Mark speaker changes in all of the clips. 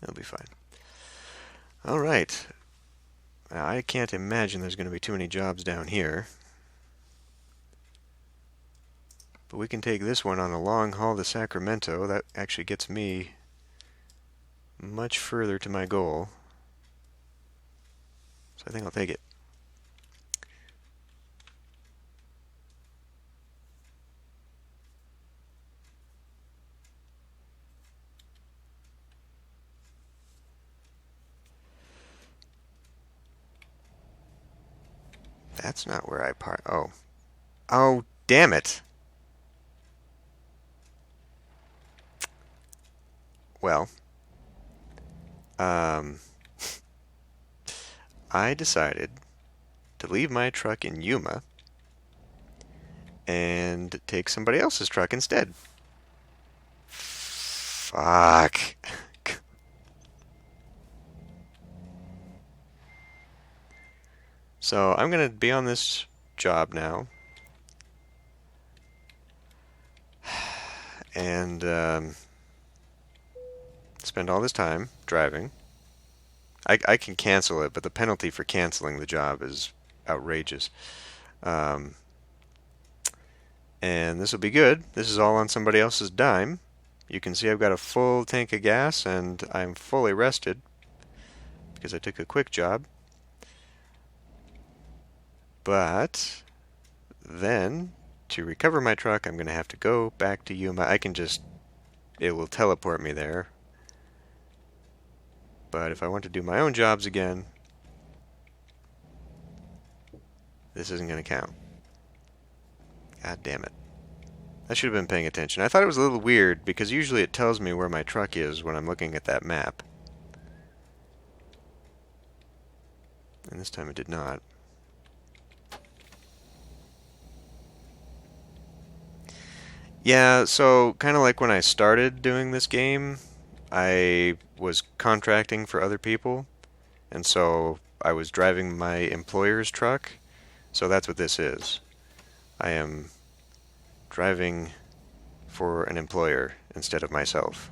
Speaker 1: It'll be fine. All right. I can't imagine there's going to be too many jobs down here. But we can take this one on a long haul to Sacramento. That actually gets me much further to my goal. So I think I'll take it. That's not where I park. Oh. Oh, damn it. Well, um, I decided to leave my truck in Yuma and take somebody else's truck instead. Fuck. So I'm going to be on this job now. And spend all this time driving. I can cancel it, but the penalty for canceling the job is outrageous. Um, and this will be good. This is all on somebody else's dime. You can see I've got a full tank of gas and I'm fully rested because I took a quick job. But then to recover my truck, I'm going to have to go back to Yuma. It will teleport me there. But if I want to do my own jobs again, this isn't going to count. God damn it. I should have been paying attention. I thought it was a little weird because usually it tells me where my truck is when I'm looking at that map. And this time it did not. Yeah, so kind of like when I started doing this game, I was contracting for other people, and so I was driving my employer's truck. So that's what this is. I am driving for an employer instead of myself.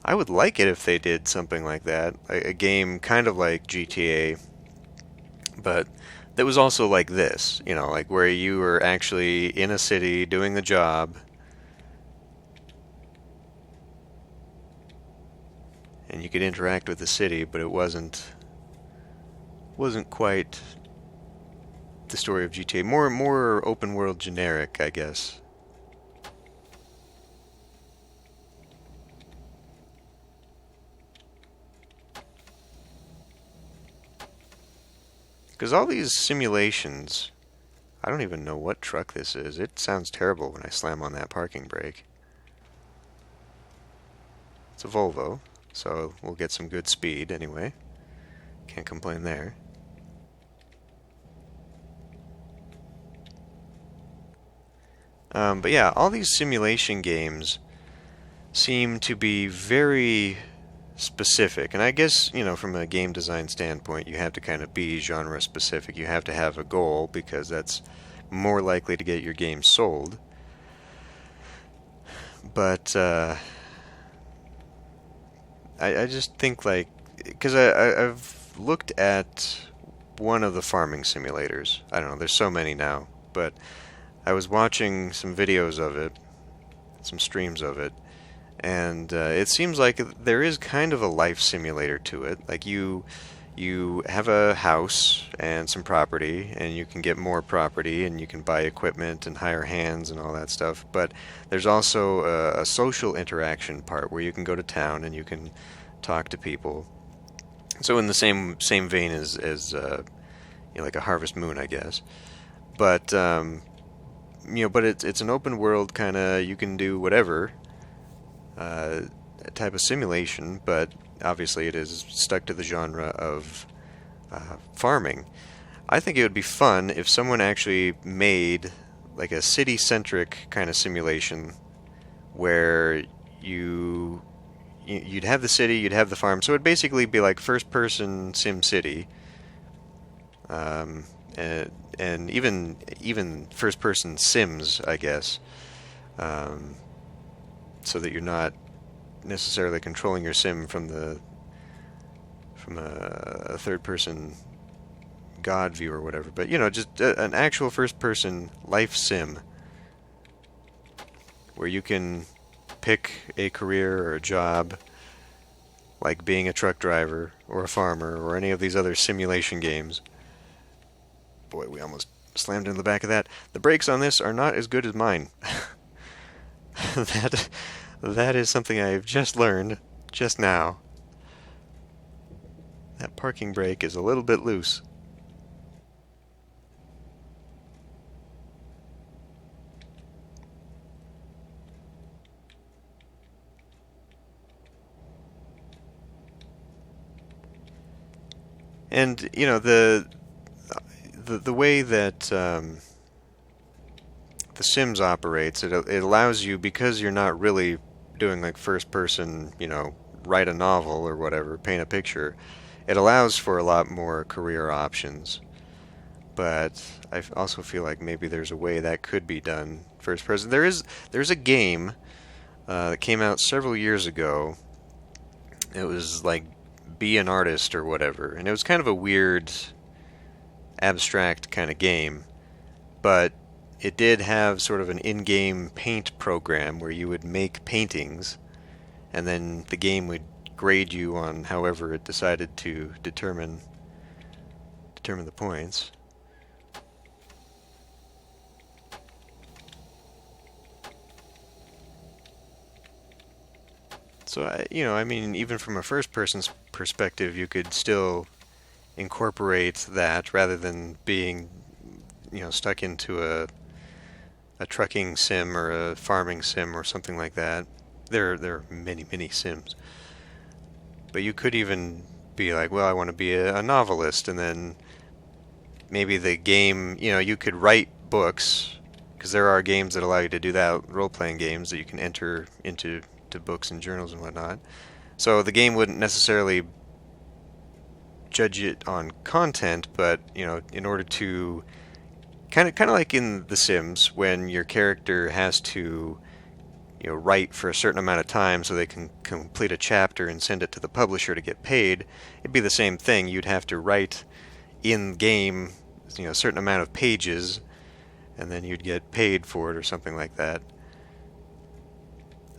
Speaker 1: I would like it if they did something like that, a game kind of like GTA, but that was also like this, like where you were actually in a city doing the job, and you could interact with the city, but it wasn't quite the story of GTA. More open world generic, I guess. Because all these simulations, I don't even know what truck this is. It sounds terrible when I slam on that parking brake. It's a Volvo, so we'll get some good speed anyway. Can't complain there. But yeah, all these simulation games seem to be very specific. And I guess, from a game design standpoint, you have to kind of be genre specific. You have to have a goal because that's more likely to get your game sold. But I just think like, because I've looked at one of the farming simulators. I don't know, there's so many now, but I was watching some videos of it, some streams of it, and it seems like there is kind of a life simulator to it. Like you have a house and some property, and you can get more property, and you can buy equipment and hire hands and all that stuff. But there's also a social interaction part where you can go to town and you can talk to people. So in the same vein as like a Harvest Moon, I guess. But but it's an open world kind of, you can do whatever type of simulation, but obviously it is stuck to the genre of farming. I think it would be fun if someone actually made like a city-centric kind of simulation where you'd have the city, you'd have the farm. So it'd basically be like first-person Sim City, um, and even first-person Sims, I guess, um, so that you're not necessarily controlling your sim from a third-person God view or whatever. But just an actual first-person life sim where you can pick a career or a job, like being a truck driver or a farmer or any of these other simulation games. Boy, we almost slammed into the back of that. The brakes on this are not as good as mine. that that is something I've just learned just now. That parking brake is a little bit loose. And the way that The Sims operates, it allows you, because you're not really doing like first person, write a novel or whatever, paint a picture. It allows for a lot more career options. But I also feel like maybe there's a way that could be done first person. There's a game that came out several years ago. It was like Be an Artist or whatever, and it was kind of a weird, abstract kind of game, but it did have sort of an in-game paint program where you would make paintings, and then the game would grade you on however it decided to determine the points. So I mean, even from a first person's perspective, you could still incorporate that rather than being, stuck into a trucking sim or a farming sim or something like that. There are many sims, but you could even be like, well, I want to be a novelist, and then maybe the game, you could write books, because there are games that allow you to do that, role-playing games that you can enter into books and journals and whatnot. So the game wouldn't necessarily judge it on content, but in order to kind of like in The Sims, when your character has to write for a certain amount of time so they can complete a chapter and send it to the publisher to get paid, it'd be the same thing. You'd have to write in game a certain amount of pages, and then you'd get paid for it or something like that.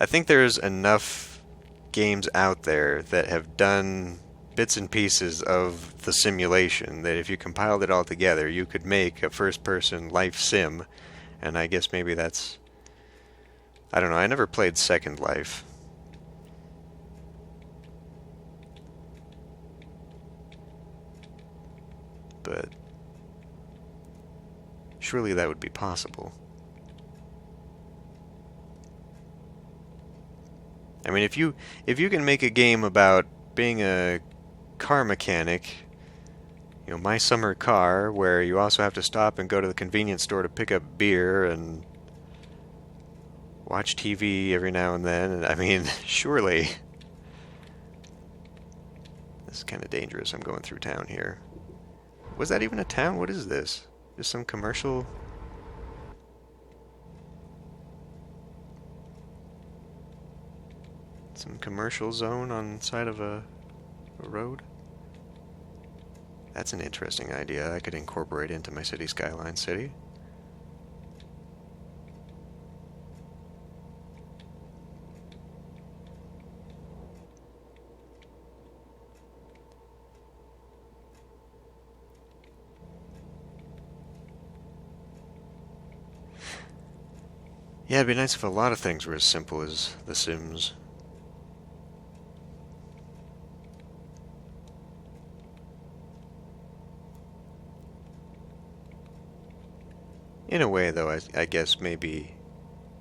Speaker 1: I think there's enough games out there that have done bits and pieces of the simulation that if you compiled it all together, you could make a first-person life sim. And I guess maybe that's... I don't know, I never played Second Life. But surely that would be possible. I mean, if you can make a game about being a car mechanic, My Summer Car, where you also have to stop and go to the convenience store to pick up beer and watch TV every now and then, and I mean, surely. This is kind of dangerous. I'm going through town here. Was that even a town? What is this? Just some commercial... Some commercial zone on the side of a road? That's an interesting idea I could incorporate into my city skyline city. Yeah, it'd be nice if a lot of things were as simple as The Sims. In a way, though, I guess maybe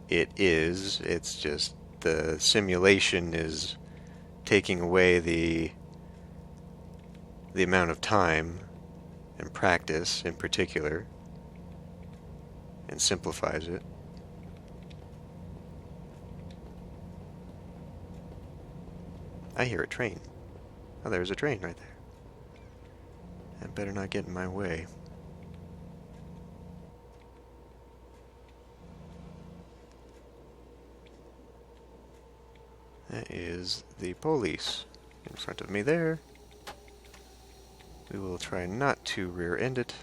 Speaker 1: it is. It's just the simulation is taking away the amount of time and practice in particular. and simplifies it. I hear a train. Oh, there's a train right there. That better not get in my way. That is the police in front of me there. We will try not to rear-end it.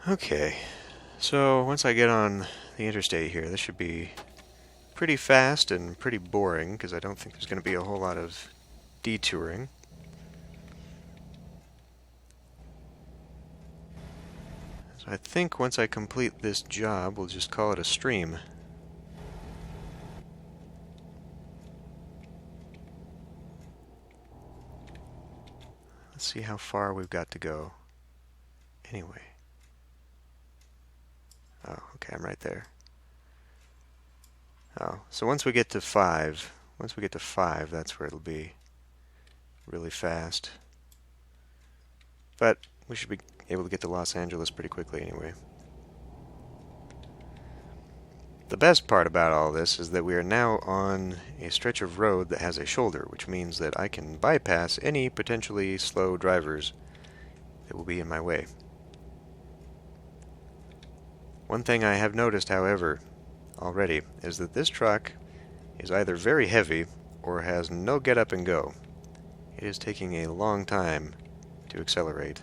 Speaker 1: Okay, so once I get on the interstate here, this should be pretty fast and pretty boring, because I don't think there's going to be a whole lot of detouring. So I think once I complete this job, we'll just call it a stream. Let's see how far we've got to go. Anyway. Oh, okay, I'm right there. Oh, so once we get to 5, that's where it'll be really fast. But we should be able to get to Los Angeles pretty quickly anyway. The best part about all this is that we are now on a stretch of road that has a shoulder, which means that I can bypass any potentially slow drivers that will be in my way. One thing I have noticed, however, already, is that this truck is either very heavy or has no get up and go. It is taking a long time to accelerate.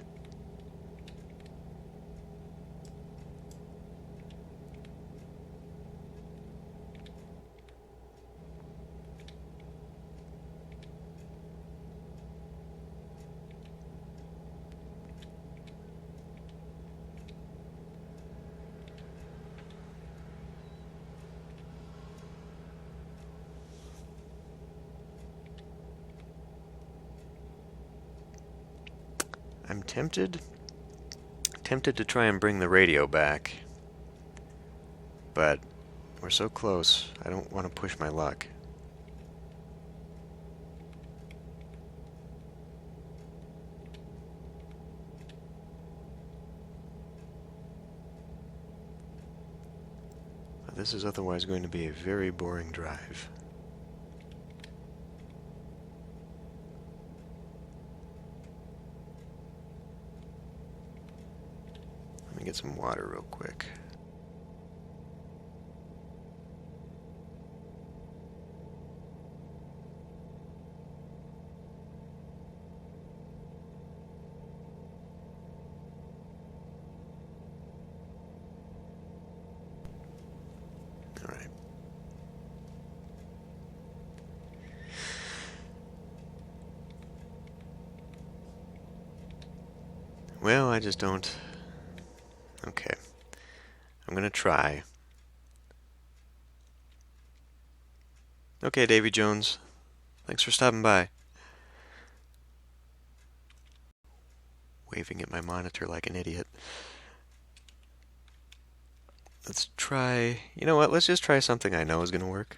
Speaker 1: I'm tempted to try and bring the radio back, but we're so close, I don't want to push my luck. But this is otherwise going to be a very boring drive. Let me get some water real quick. All right. Well, I just don't. Okay. I'm gonna try. Okay, Davy Jones. Thanks for stopping by. Waving at my monitor like an idiot. Let's try... You know what? Let's just try something I know is gonna work.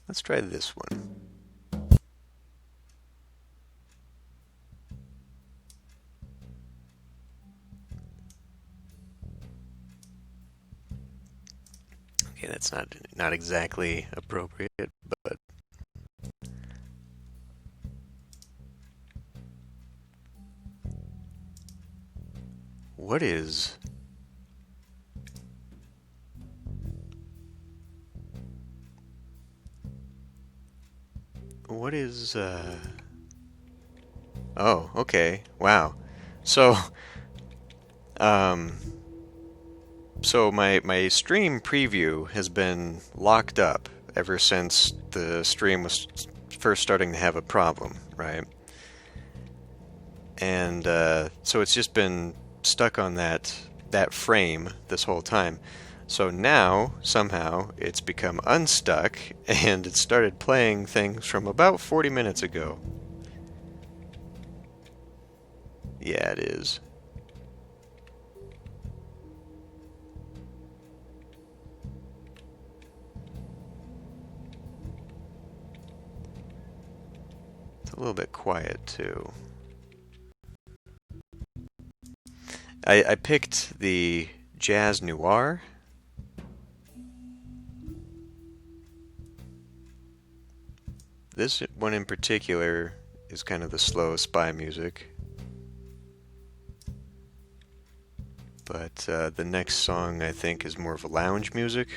Speaker 1: Let's try this one. Okay, that's not exactly appropriate, but what is oh, okay. Wow. So Um, so my stream preview has been locked up ever since the stream was first starting to have a problem, right? And so it's just been stuck on that frame this whole time. So now somehow it's become unstuck and it started playing things from about 40 minutes ago. Yeah, it is. It's a little bit quiet too. I picked the Jazz Noir. This one in particular is kind of the slow spy music. But the next song, I think, is more of a lounge music.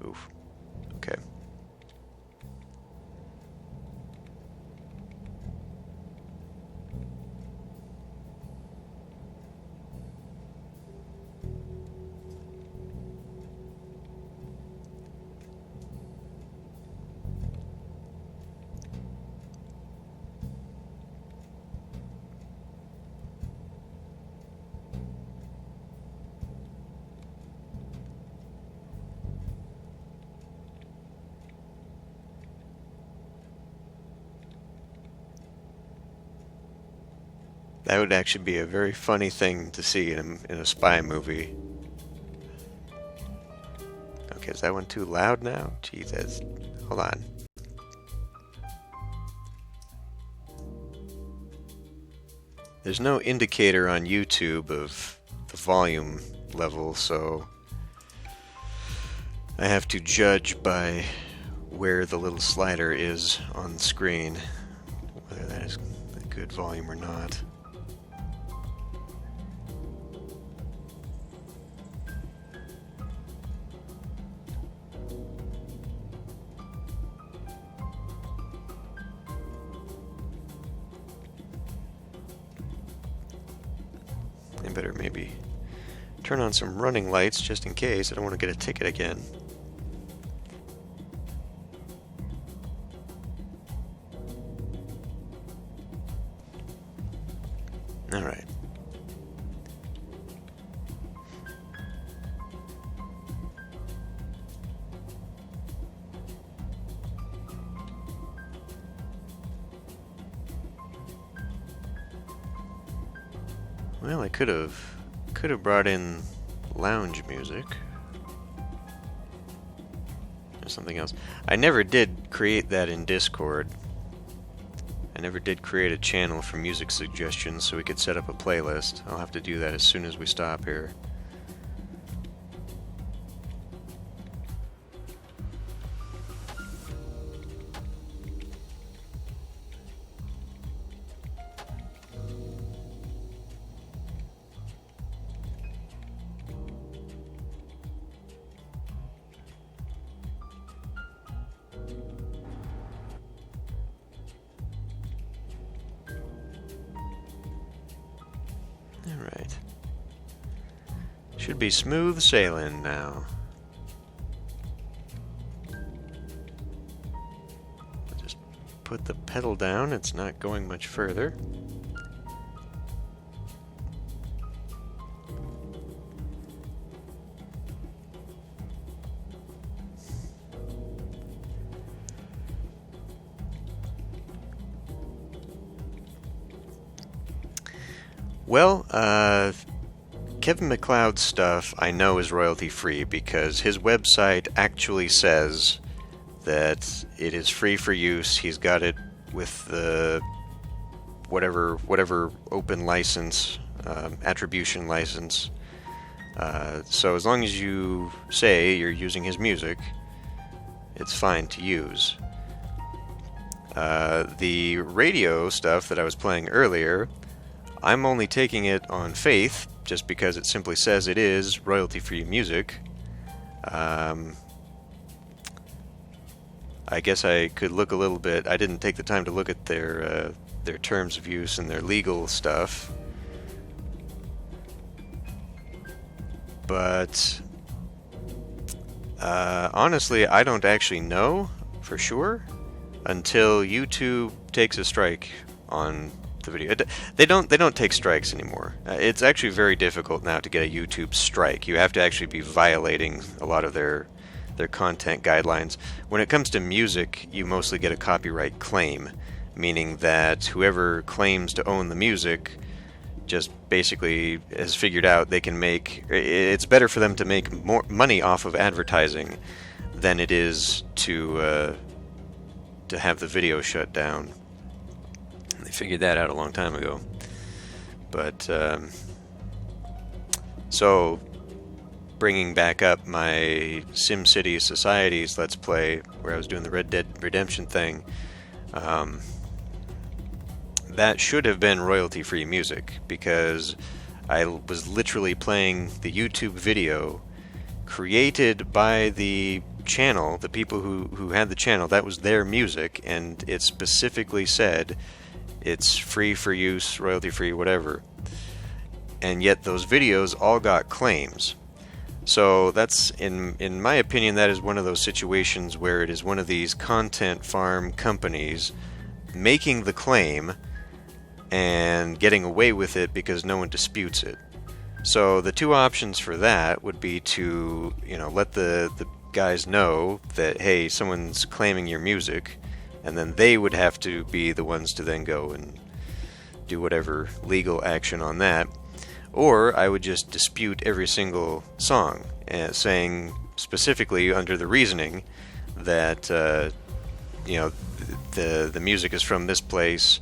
Speaker 1: Oof. Okay. That would actually be a very funny thing to see in a spy movie. Okay, is that one too loud now? Jesus. Hold on. There's no indicator on YouTube of the volume level, so I have to judge by where the little slider is on the screen, whether that is a good volume or not. I better maybe turn on some running lights just in case. I don't want to get a ticket again. All right. Well, I could have brought in lounge music or something else. I never did create that in Discord. I never did create a channel for music suggestions so we could set up a playlist. I'll have to do that as soon as we stop here. Alright. Should be smooth sailing now. Just put the pedal down, it's not going much further. Well, Kevin MacLeod's stuff I know is royalty free because his website actually says that it is free for use. He's got it with the whatever open license, attribution license. So as long as you say you're using his music, it's fine to use. The radio stuff that I was playing earlier, I'm only taking it on faith, just because it simply says it is royalty-free music. I guess I could look a little bit. I didn't take the time to look at their their terms of use and their legal stuff. But honestly, I don't actually know for sure until YouTube takes a strike on the video. They don't take strikes anymore. It's actually very difficult now to get a YouTube strike. You have to actually be violating a lot of their content guidelines. When it comes to music, you mostly get a copyright claim, meaning that whoever claims to own the music just basically has figured out they can make, it's better for them to make more money off of advertising than it is to have the video shut down. They figured that out a long time ago. But so bringing back up my SimCity Societies Let's Play, where I was doing the Red Dead Redemption thing, that should have been royalty-free music, because I was literally playing the YouTube video created by the channel, the people who had the channel. That was their music, and it specifically said it's free for use, royalty-free, whatever. And yet those videos all got claims. So that's, in my opinion, that is one of those situations where it is one of these content farm companies making the claim and getting away with it because no one disputes it. So the two options for that would be to, let the guys know that, hey, someone's claiming your music, and then they would have to be the ones to then go and do whatever legal action on that. Or I would just dispute every single song, saying specifically under the reasoning that the music is from this place.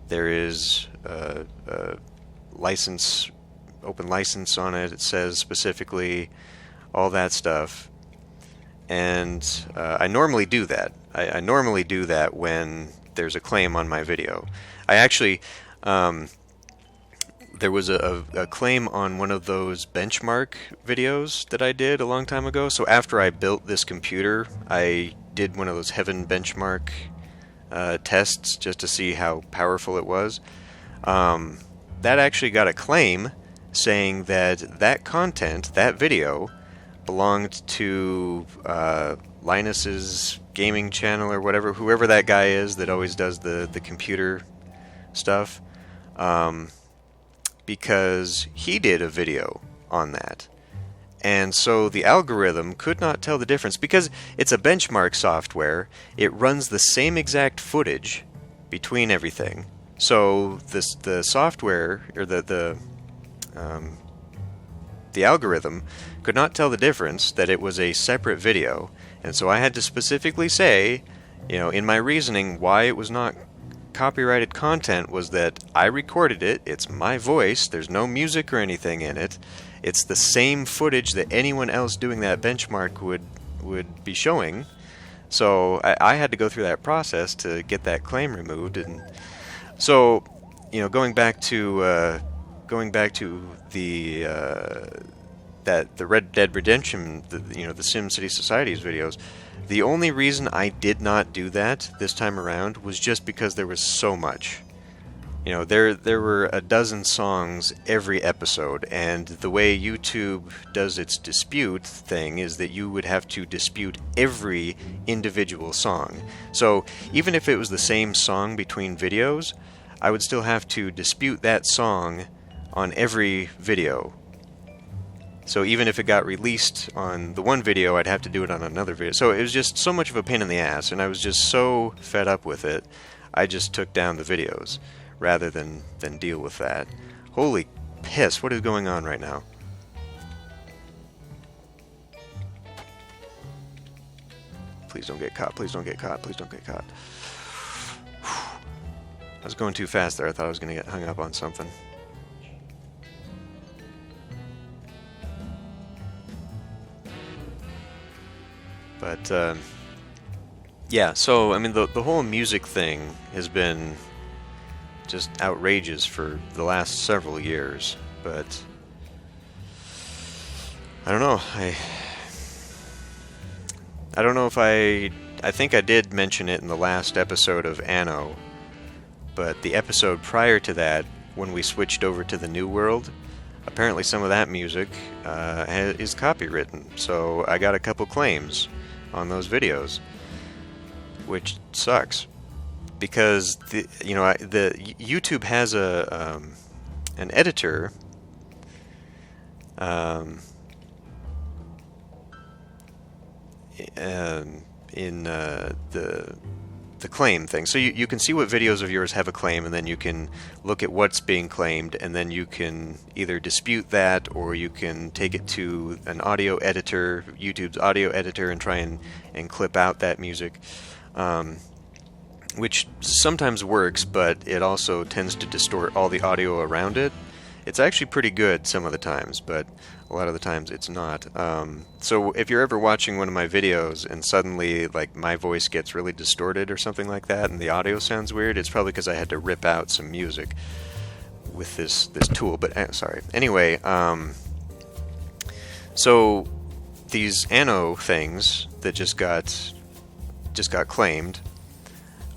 Speaker 1: There is a license, open license on it. It says specifically all that stuff. And I normally do that. I normally do that when there's a claim on my video. I actually, there was a claim on one of those benchmark videos that I did a long time ago. So after I built this computer, I did one of those Heaven benchmark tests just to see how powerful it was. That actually got a claim saying that content, that video, belonged to Linus's gaming channel or whatever, whoever that guy is that always does the computer stuff, because he did a video on that. And so the algorithm could not tell the difference, because it's a benchmark software. It runs the same exact footage between everything. So the software, or the algorithm could not tell the difference, that it was a separate video. And so I had to specifically say, in my reasoning, why it was not copyrighted content was that I recorded it, it's my voice, there's no music or anything in it, it's the same footage that anyone else doing that benchmark would be showing. So I had to go through that process to get that claim removed. And so, going back to the the Red Dead Redemption, the SimCity Societies videos, the only reason I did not do that this time around was just because there was so much. There were a dozen songs every episode, and the way YouTube does its dispute thing is that you would have to dispute every individual song. So even if it was the same song between videos, I would still have to dispute that song on every video. So even if it got released on the one video, I'd have to do it on another video. So it was just so much of a pain in the ass, and I was just so fed up with it, I just took down the videos rather than deal with that. Holy piss, what is going on right now? Please don't get caught, please don't get caught, please don't get caught. I was going too fast there, I thought I was going to get hung up on something. But, yeah, so, I mean, the whole music thing has been just outrageous for the last several years, but I don't know, I don't know if I think I did mention it in the last episode of Anno, but the episode prior to that, when we switched over to the new world, apparently some of that music is copywritten. So I got a couple claims on those videos, which sucks because the YouTube has an editor. In the claim thing. So you can see what videos of yours have a claim, and then you can look at what's being claimed, and then you can either dispute that, or you can take it to an audio editor, YouTube's audio editor, and try and clip out that music, which sometimes works, but it also tends to distort all the audio around it. It's actually pretty good some of the times, but a lot of the times it's not. So if you're ever watching one of my videos and suddenly like my voice gets really distorted or something like that and the audio sounds weird, it's probably because I had to rip out some music with this tool. But sorry. Anyway, so these Anno things that just got claimed.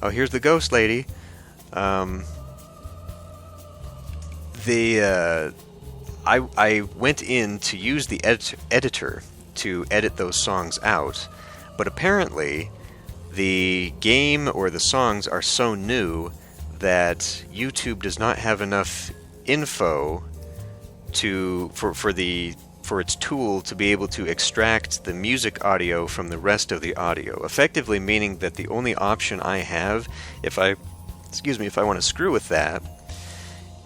Speaker 1: Oh, here's the ghost lady. I went in to use the editor to edit those songs out, but apparently the game or the songs are so new that YouTube does not have enough info for its tool to be able to extract the music audio from the rest of the audio, effectively meaning that the only option I have if I want to screw with that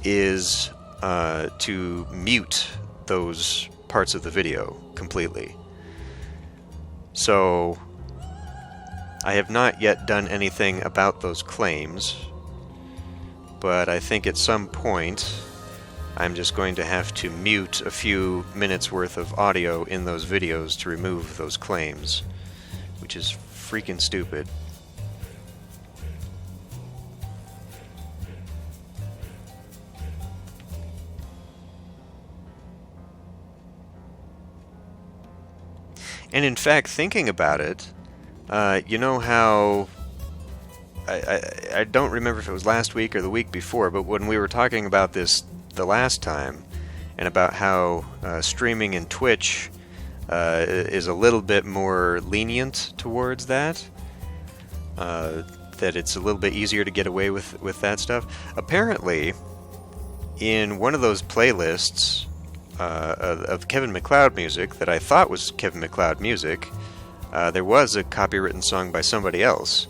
Speaker 1: is to mute those parts of the video completely. So I have not yet done anything about those claims, but I think at some point I'm just going to have to mute a few minutes worth of audio in those videos to remove those claims, which is freaking stupid. And in fact, thinking about it, you know how I don't remember if it was last week or the week before, but when we were talking about this the last time, and about how streaming in Twitch is a little bit more lenient towards that, that it's a little bit easier to get away with that stuff. Apparently, in one of those playlists of Kevin MacLeod music that I thought was Kevin MacLeod music, there was a copywritten song by somebody else.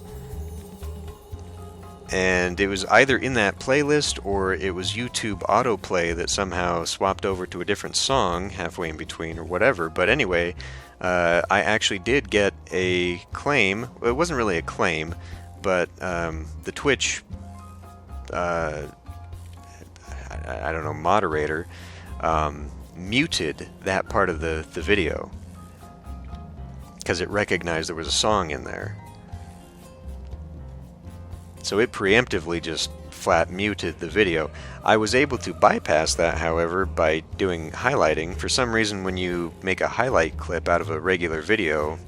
Speaker 1: And it was either in that playlist or it was YouTube autoplay that somehow swapped over to a different song halfway in between or whatever. But anyway, I actually did get a claim. Well, it wasn't really a claim, but the Twitch, I don't know, moderator muted that part of the video because it recognized there was a song in there. So it preemptively just flat muted the video. I was able to bypass that, however, by doing highlighting. For some reason, when you make a highlight clip out of a regular video,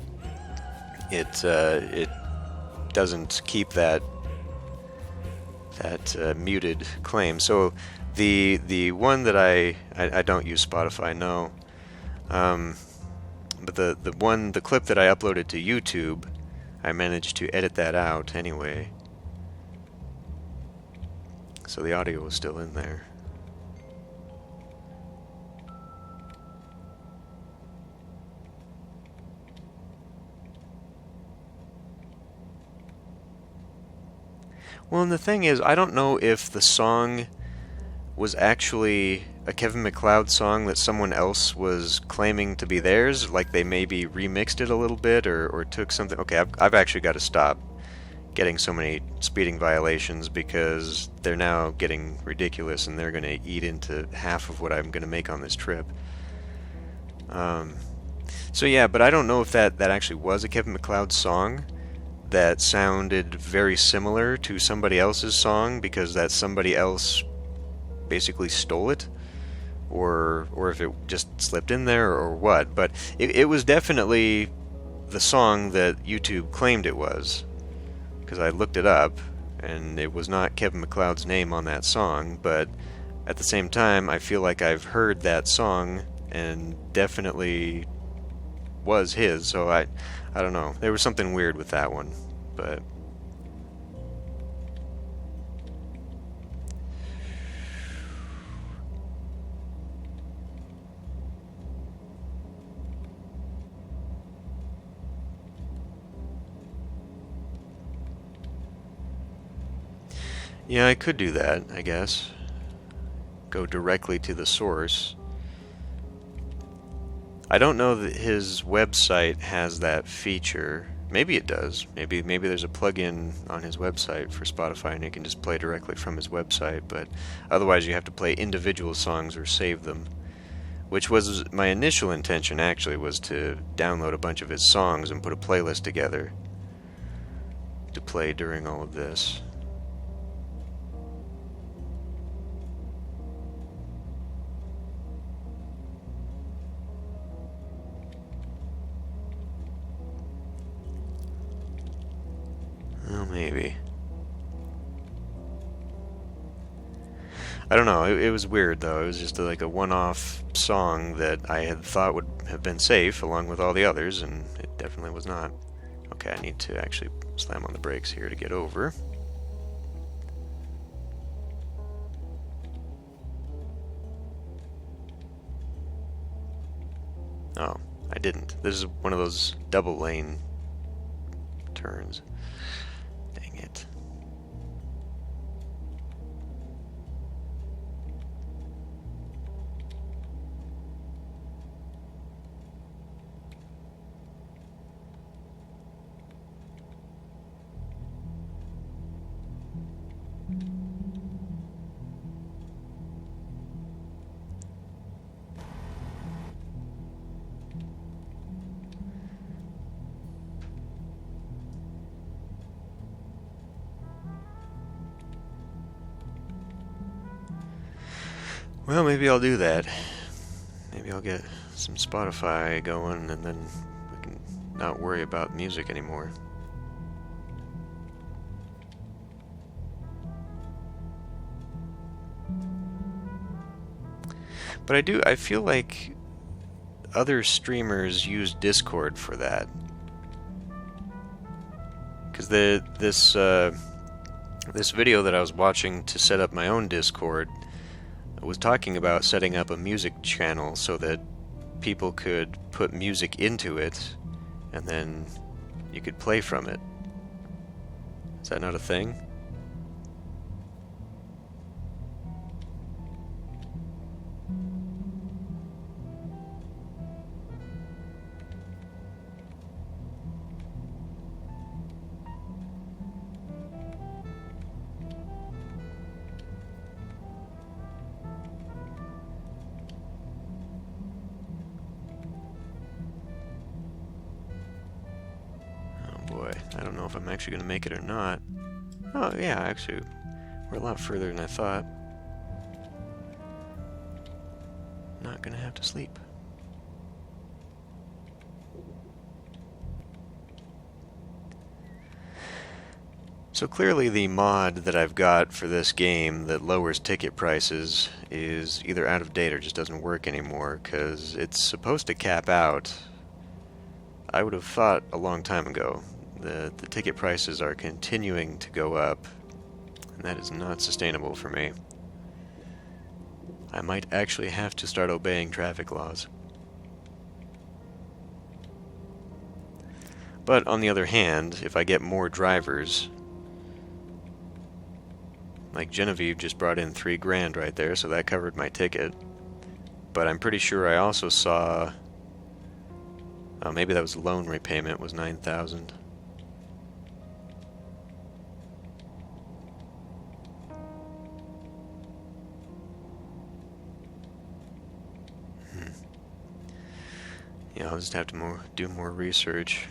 Speaker 1: it doesn't keep that muted claim. So the one that I don't use Spotify, no. But the clip that I uploaded to YouTube, I managed to edit that out anyway. So the audio was still in there. Well, and the thing is, I don't know if the song was actually a Kevin MacLeod song that someone else was claiming to be theirs, like they maybe remixed it a little bit or took something. Okay, I've actually got to stop getting so many speeding violations because they're now getting ridiculous and they're going to eat into half of what I'm going to make on this trip. So yeah, but I don't know if that actually was a Kevin MacLeod song that sounded very similar to somebody else's song because that somebody else basically stole it, or if it just slipped in there or what. But it was definitely the song that YouTube claimed it was, because I looked it up and it was not Kevin MacLeod's name on that song, but at the same time, I feel like I've heard that song and definitely was his, so I don't know. There was something weird with that one, but yeah, I could do that, I guess. Go directly to the source. I don't know that his website has that feature. Maybe it does. Maybe there's a plugin on his website for Spotify and you can just play directly from his website, but otherwise you have to play individual songs or save them. Which was my initial intention, actually, was to download a bunch of his songs and put a playlist together to play during all of this. Well, maybe. I don't know. It was weird, though. It was just like a one-off song that I had thought would have been safe along with all the others, and it definitely was not. Okay, I need to actually slam on the brakes here to get over. Oh, I didn't. This is one of those double lane turns. Dang it. Well, maybe I'll do that. Maybe I'll get some Spotify going and then we can not worry about music anymore. But I feel like other streamers use Discord for that. Because this video that I was watching to set up my own Discord was talking about setting up a music channel so that people could put music into it and then you could play from it. Is that not a thing? Boy, I don't know if I'm actually going to make it or not. Oh, yeah, actually, we're a lot further than I thought. Not going to have to sleep. So clearly the mod that I've got for this game that lowers ticket prices is either out of date or just doesn't work anymore, because it's supposed to cap out. I would have thought a long time ago. The ticket prices are continuing to go up, and that is not sustainable for me. I might actually have to start obeying traffic laws. But on the other hand, if I get more drivers, like Genevieve just brought in $3,000 right there, so that covered my ticket. But I'm pretty sure I also saw, oh, maybe that was loan repayment, was $9,000. Yeah, I'll just have to do more research.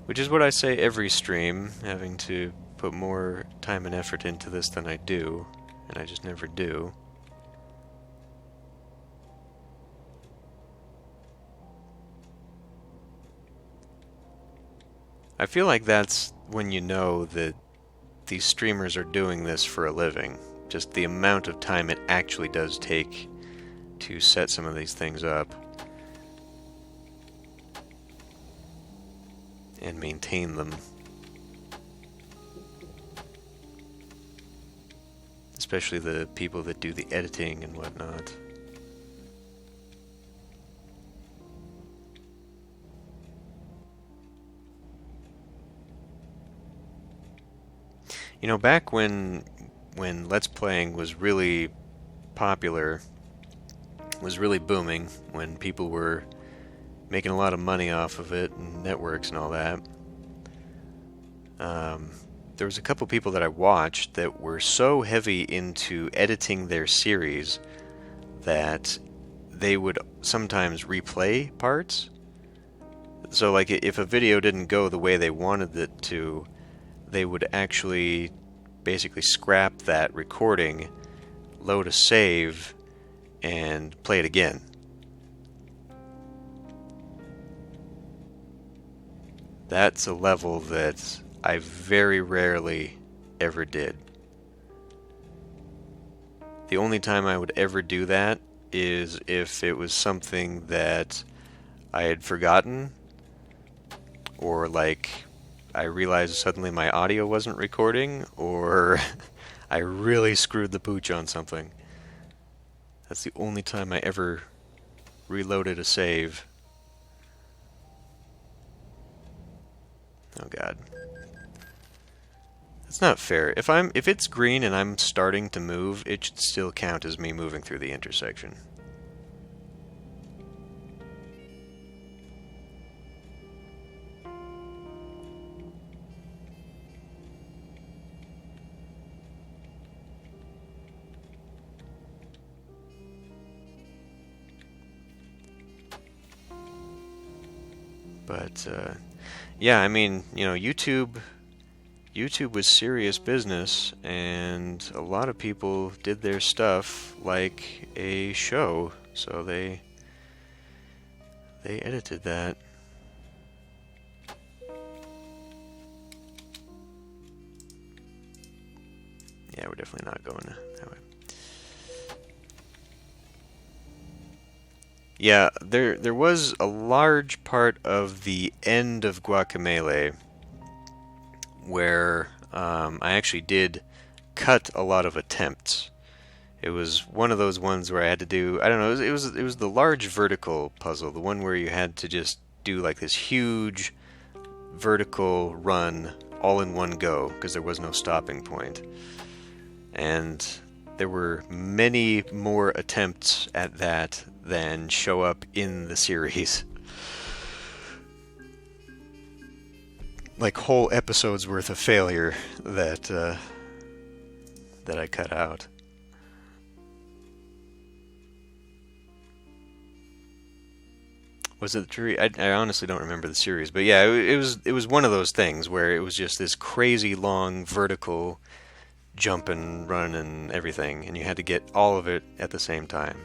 Speaker 1: Which is what I say every stream, having to put more time and effort into this than I do, and I just never do. I feel like that's when you know that these streamers are doing this for a living. Just the amount of time it actually does take to set some of these things up and maintain them. Especially the people that do the editing and whatnot. You know, back when Let's Playing was really popular, was really booming, when people were making a lot of money off of it, and networks and all that, there was a couple people that I watched that were so heavy into editing their series that they would sometimes replay parts. So, like, if a video didn't go the way they wanted it to, they would actually basically scrap that recording, load a save, and play it again. That's a level that I very rarely ever did. The only time I would ever do that is if it was something that I had forgotten, or like I realized suddenly my audio wasn't recording, or I really screwed the pooch on something. That's the only time I ever reloaded a save. Oh god. That's not fair. If it's green and I'm starting to move, it should still count as me moving through the intersection. But, yeah, I mean, you know, YouTube was serious business, and a lot of people did their stuff like a show, so they edited that. Yeah, we're definitely not going that way. Yeah, there was a large part of the end of Guacamelee where I actually did cut a lot of attempts. It was one of those ones where I had to do, I don't know, it was the large vertical puzzle, the one where you had to just do like this huge vertical run all in one go because there was no stopping point. And there were many more attempts at that than show up in the series. Like whole episodes worth of failure that I cut out. Was it the tree? I honestly don't remember the series, but yeah, it was one of those things where it was just this crazy long vertical jump and run and everything, and you had to get all of it at the same time.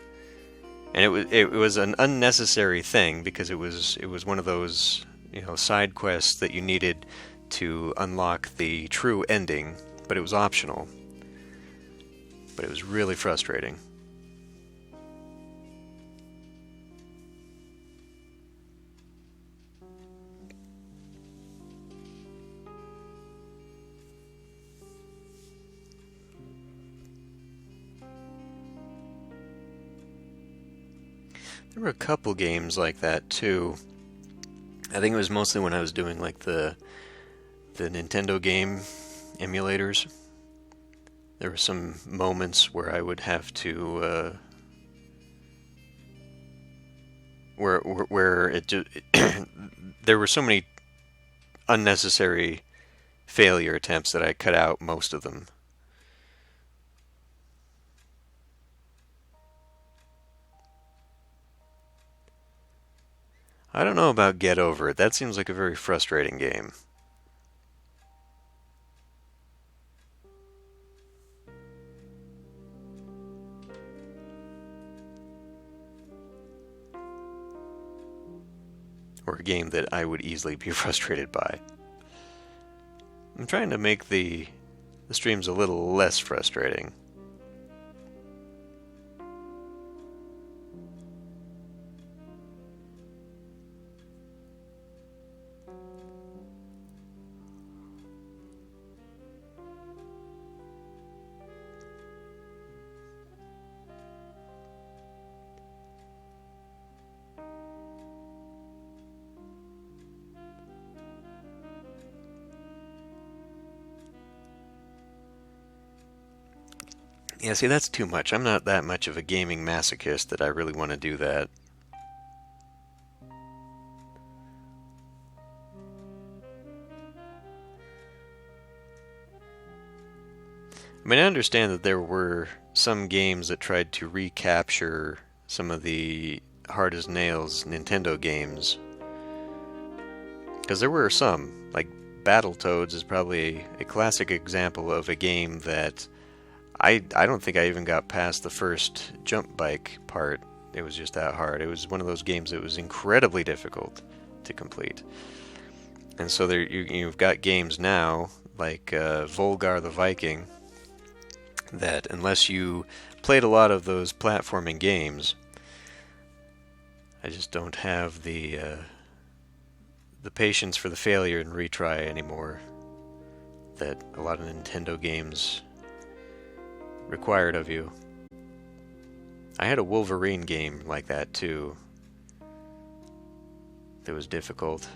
Speaker 1: And it was an unnecessary thing because it was one of those, you know, side quests that you needed to unlock the true ending, but it was optional. But it was really frustrating. There were a couple games like that too. I think it was mostly when I was doing like the Nintendo game emulators. There were some moments where I would have to where it just there were so many unnecessary failure attempts that I cut out most of them. I don't know about Get Over It. That seems like a very frustrating game. Or a game that I would easily be frustrated by. I'm trying to make the the stream's a little less frustrating. Yeah, see, that's too much. I'm not that much of a gaming masochist that I really want to do that. I mean, I understand that there were some games that tried to recapture some of the hard as nails Nintendo games. Because there were some, like Battletoads is probably a classic example of a game that I don't think I even got past the first jump bike part. It was just that hard. It was one of those games that was incredibly difficult to complete. And so you've got games now like Volgar the Viking that unless you played a lot of those platforming games, I just don't have the patience for the failure and retry anymore that a lot of Nintendo games required of you. I had a Wolverine game like that too. That was difficult.